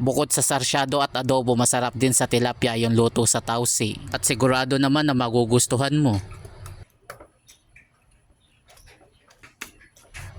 Bukod sa sarsyado at adobo, masarap din sa tilapia yung luto sa tausi. At sigurado naman na magugustuhan mo.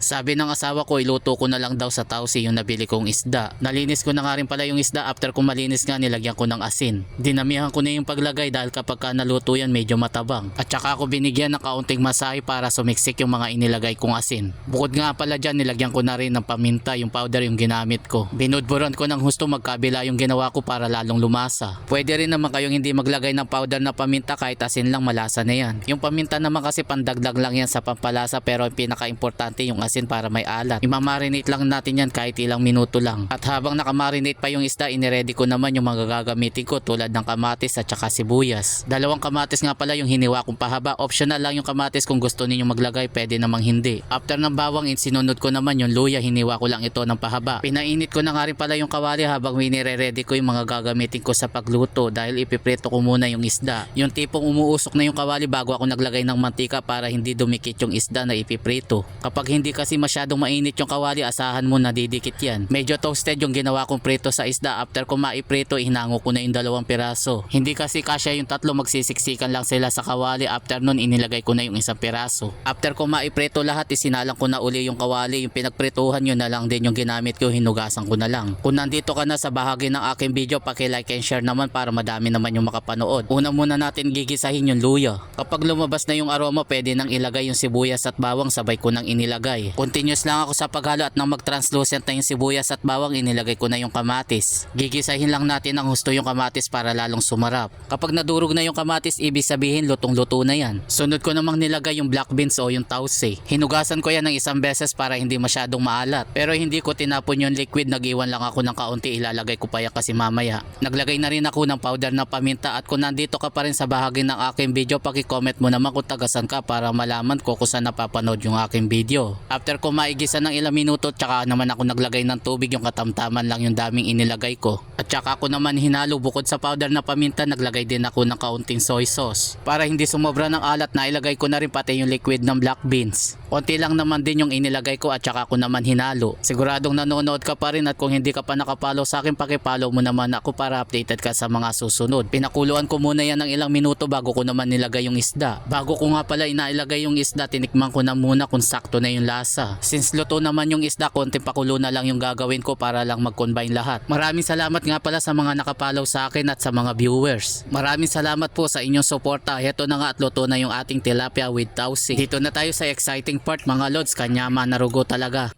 Sabi ng asawa ko, iluto ko na lang daw sa tausi yung nabili kong isda. Nalinis ko na nga rin pala yung isda. After kong malinis nga, nilagyan ko ng asin. Dinamihan ko na yung paglagay dahil kapag ka naluto yan medyo matabang. At saka ako binigyan ng kaunting masahe para sumiksik yung mga inilagay kong asin. Bukod nga pala dyan, nilagyan ko na rin ng paminta, yung powder yung ginamit ko. Binudburan ko ng husto, magkabila yung ginawa ko para lalong lumasa. Pwede rin naman kayong hindi maglagay ng powder na paminta, kahit asin lang malasa na yan. Yung paminta naman kasi pandagdag lang yan sa pampalasa, pero ang pinaka-importante yung asin para may alat. Imamarinate lang natin yan kahit ilang minuto lang. At habang nakamarinate pa yung isda, iniready ko naman yung mga gagamitin ko tulad ng kamatis at saka sibuyas. Dalawang kamatis nga pala yung hiniwa kong pahaba. Optional lang yung kamatis, kung gusto niyo maglagay pwede namang hindi. After ng bawang, sinunod ko naman yung luya, hiniwa ko lang ito ng pahaba. Pinainit ko na nga rin pala yung kawali habang nire-ready ko yung mga gagamitin ko sa pagluto dahil ipiprito ko muna yung isda. Yung tipong umuusok na yung kawali bago ako naglagay ng mantika para hindi dumikit yung isda na ipiprito. Kapag hindi kasi masyadong mainit yung kawali, asahan mo na didikit yan. Medyo toasted yung ginawa kong prito sa isda. After ko maiprito, hinango ko na yung 2 piraso. Hindi kasi kasya yung 3, magsisiksikan lang sila sa kawali. After nun, inilagay ko na yung 1 piraso. After ko maiprito lahat, isinalang ko na uli yung kawali. Yung pinagprituhan yun na lang din yung ginamit ko, hinugasan ko na lang. Kung nandito ka na sa bahagi ng aking video, paki-like and share naman para madami naman yung makapanood. Una muna natin gigisahin yung luya. Kapag lumabas na yung aroma, pwede nang ilagay yung sibuyas at bawang, sabay ko nang inilagay. Continuous lang ako sa paghalo at nang mag-translucent na yung sibuyas at bawang, inilagay ko na yung kamatis. Gigisahin lang natin ng husto yung kamatis para lalong sumarap. Kapag nadurog na yung kamatis, ibig sabihin lutong-luto na yan. Sunod ko namang nilagay yung black beans o yung tausi. Hinugasan ko yan ng 1 beses para hindi masyadong maalat. Pero hindi ko tinapon yung liquid, nag-iwan lang ako ng kaunti, ilalagay ko pa yan kasi mamaya. Naglagay na rin ako ng powder na paminta. At kung nandito ka pa rin sa bahagi ng aking video, paki-comment mo naman kung tagasan ka para malaman ko kung saan napapanood yung aking video. After ko maigisa ng ilang minuto, tsaka naman ako naglagay ng tubig, yung katamtaman lang yung daming inilagay ko. At tsaka ako naman hinalo. Bukod sa powder na paminta, naglagay din ako ng kaunting soy sauce. Para hindi sumobra ng alat, na ilagay ko na rin pati yung liquid ng black beans. Konti lang naman din yung inilagay ko at tsaka ako naman hinalo. Siguradong nanonood ka pa rin, at kung hindi ka pa nakapollow sa akin, paki-follow mo naman ako para updated ka sa mga susunod. Pinakuluan ko muna yan ng ilang minuto bago ko naman nilagay yung isda. Bago ko nga pala inailagay yung isda, tinikman ko na muna kung sakto na yung lasa. Since luto naman yung isda, konting pakulo na lang yung gagawin ko para lang mag-combine lahat. Maraming salamat nga pala sa mga nakapollow sa akin at sa mga viewers. Maraming salamat po sa inyong suporta. Heto na nga at luto na yung ating tilapia with tausi. Dito na tayo sa exciting part mga lods, kanyama na rugo talaga.